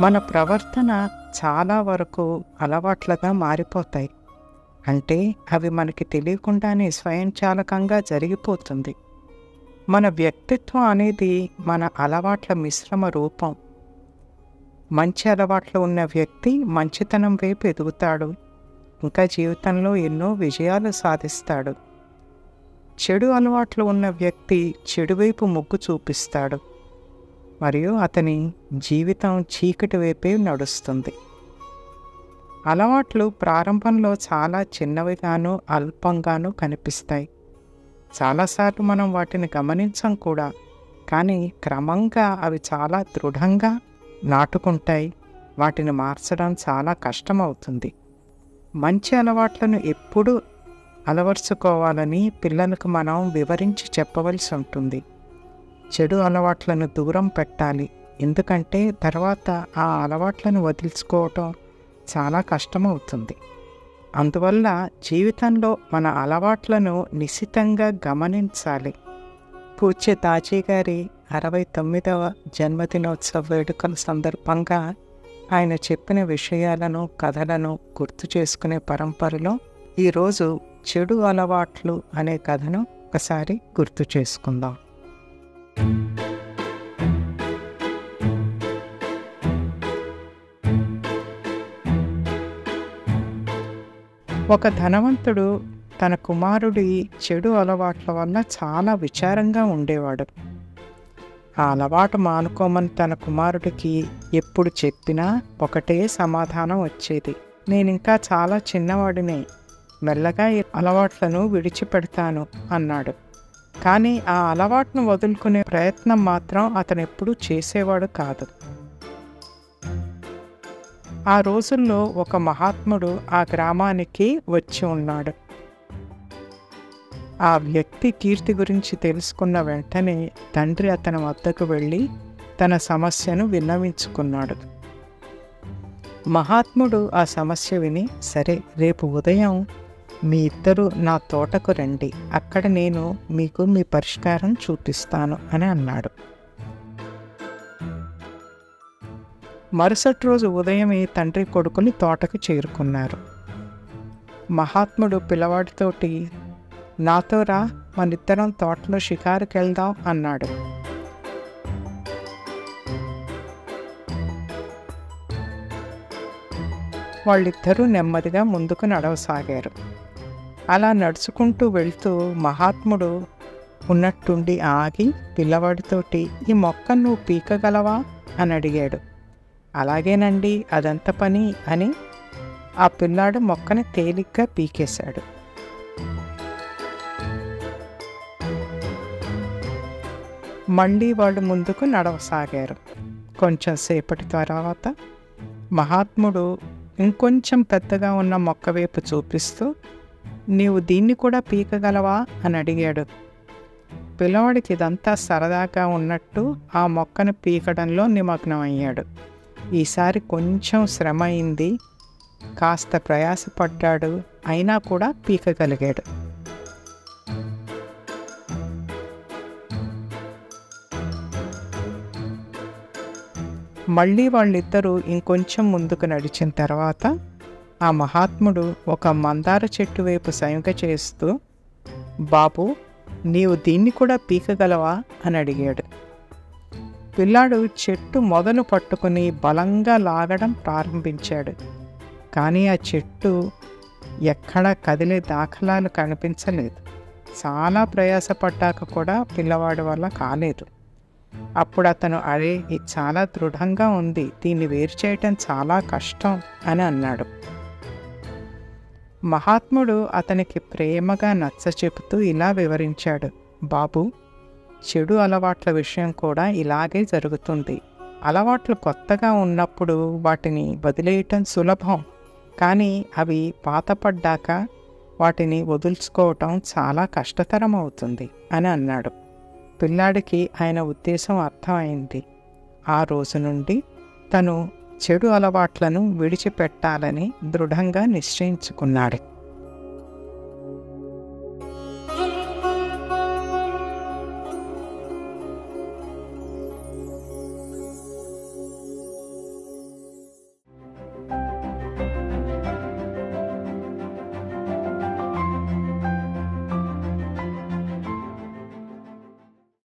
మన ప్రవర్తన చాలా వరకు అలవాట్లుగా మారిపోతాయి. అంటే అవి మనకి తెలియకుండానే స్వయంచాలకంగా జరిగిపోతుంది. మన వ్యక్తిత్వం అనేది మన అలవాట్ల మిశ్రమ రూపం. మంచి అలవాట్లు ఉన్న వ్యక్తి మంచితనం వైపు ఎదుగుతాడు, ఇంకా జీవితంలో ఎన్నో విజయాలు సాధిస్తాడు. చెడు అలవాట్లు ఉన్న వ్యక్తి చెడు వైపు మొగ్గు చూపిస్తాడు, మరియు అతని జీవితం చీకటి వైపే నడుస్తుంది. అలవాట్లు ప్రారంభంలో చాలా చిన్నవిగాను అల్పంగాను కనిపిస్తాయి. చాలాసార్లు మనం వాటిని గమనించం కూడా, కానీ క్రమంగా అవి చాలా దృఢంగా నాటుకుంటాయి. వాటిని మార్చడం చాలా కష్టమవుతుంది. మంచి అలవాట్లను ఎప్పుడూ అలవర్చుకోవాలని పిల్లలకు మనం వివరించి చెప్పవలసి ఉంటుంది. చెడు అలవాట్లను దూరం పెట్టాలి, ఎందుకంటే తర్వాత ఆ అలవాట్లను వదిలించుకోవటం చాలా కష్టమవుతుంది. అందువల్ల జీవితంలో మన అలవాట్లను నిశితంగా గమనించాలి. పూజ్య తాజీ గారి 69వ జన్మదినోత్సవ వేడుకల సందర్భంగా ఆయన చెప్పిన విషయాలను, కథలను గుర్తు చేసుకునే పరంపరలో ఈరోజు చెడు అలవాట్లు అనే కథను ఒకసారి గుర్తు చేసుకుందాం. ఒక ధనవంతుడు తన కుమారుడి చెడు అలవాట్ల వల్ల చాలా విచారంగా ఉండేవాడు. ఆ అలవాటు మానుకోమని తన కుమారుడికి ఎప్పుడు చెప్పినా ఒకటే సమాధానం వచ్చేది: నేనింకా చాలా చిన్నవాడినే, మెల్లగా ఈ అలవాట్లను విడిచిపెడతాను అన్నాడు. కానీ ఆ అలవాటును వదులుకునే ప్రయత్నం మాత్రం అతను ఎప్పుడూ చేసేవాడు కాదు. ఆ రోజుల్లో ఒక మహాత్ముడు ఆ గ్రామానికి వచ్చి ఉన్నాడు. ఆ వ్యక్తి కీర్తి గురించి తెలుసుకున్న వెంటనే తండ్రి అతని వద్దకు వెళ్ళి తన సమస్యను విన్నవించుకున్నాడు. మహాత్ముడు ఆ సమస్య విని, సరే, రేపు ఉదయం మీ ఇద్దరు నా తోటకు రండి, అక్కడ నేను మీకు మీ పరిష్కారం చూపిస్తాను అని అన్నాడు. మరుసటి రోజు ఉదయమే తండ్రి కొడుకుని తోటకు చేరుకున్నారు. మహాత్ముడు పిల్లవాడితోటి, నాతో రా, మనిద్దరం తోటలో షికారుకి వెళ్దాం అన్నాడు. వాళ్ళిద్దరూ నెమ్మదిగా ముందుకు నడవసాగారు. అలా నడుచుకుంటూ వెళ్తూ మహాత్ముడు ఉన్నట్టుండి ఆగి పిల్లవాడితోటి, ఈ మొక్కను నువ్వు పీకగలవా అని అడిగాడు. అలాగేనండి, అదంత పని అని ఆ పిల్లాడు మొక్కని తేలిగ్గా పీకేశాడు. మళ్ళీ వాళ్ళు ముందుకు నడవసాగారు. కొంచెం సేపటి తర్వాత మహాత్ముడు ఇంకొంచెం పెద్దగా ఉన్న మొక్క వైపు చూపిస్తూ, నీవు దీన్ని కూడా పీకగలవా అని అడిగాడు. పిల్లవాడికి ఇదంతా సరదాగా ఉన్నట్టు ఆ మొక్కను పీకడంలో నిమగ్నమయ్యాడు. ఈసారి కొంచెం శ్రమ అయింది, కాస్త ప్రయాసపడ్డాడు, అయినా కూడా పీకగలిగాడు. మళ్ళీ వాళ్ళిద్దరూ ఇంకొంచెం ముందుకు నడిచిన తర్వాత ఆ మహాత్ముడు ఒక మందార చెట్టు వైపు సైగ చేస్తూ, బాబు, నీవు దీన్ని కూడా పీకగలవా అని అడిగాడు. పిల్లాడు చెట్టు మొదలు పట్టుకుని బలంగా లాగడం ప్రారంభించాడు. కానీ ఆ చెట్టు ఎక్కడా కదిలే దాఖలాలు కనిపించలేదు. చాలా ప్రయాసపడ్డాక కూడా పిల్లవాడి వల్ల కాలేదు. అప్పుడు అతను, అరే, ఇది చాలా దృఢంగా ఉంది, దీన్ని వేరు చేయటం చాలా కష్టం అని అన్నాడు. మహాత్ముడు అతనికి ప్రేమగా నచ్చచెపుతూ ఇలా వివరించాడు, బాబు, చెడు అలవాట్ల విషయం కూడా ఇలాగే జరుగుతుంది. అలవాట్లు కొత్తగా ఉన్నప్పుడు వాటిని వదిలేయటం సులభం, కానీ అవి పాతపడ్డాక వాటిని వదులుచుకోవటం చాలా కష్టతరం అవుతుంది అని అన్నాడు. పిల్లాడికి ఆయన ఉద్దేశం అర్థమైంది. ఆ రోజు నుండి తను చెడు అలవాట్లను విడిచిపెట్టాలని దృఢంగా నిశ్చయించుకున్నాడు.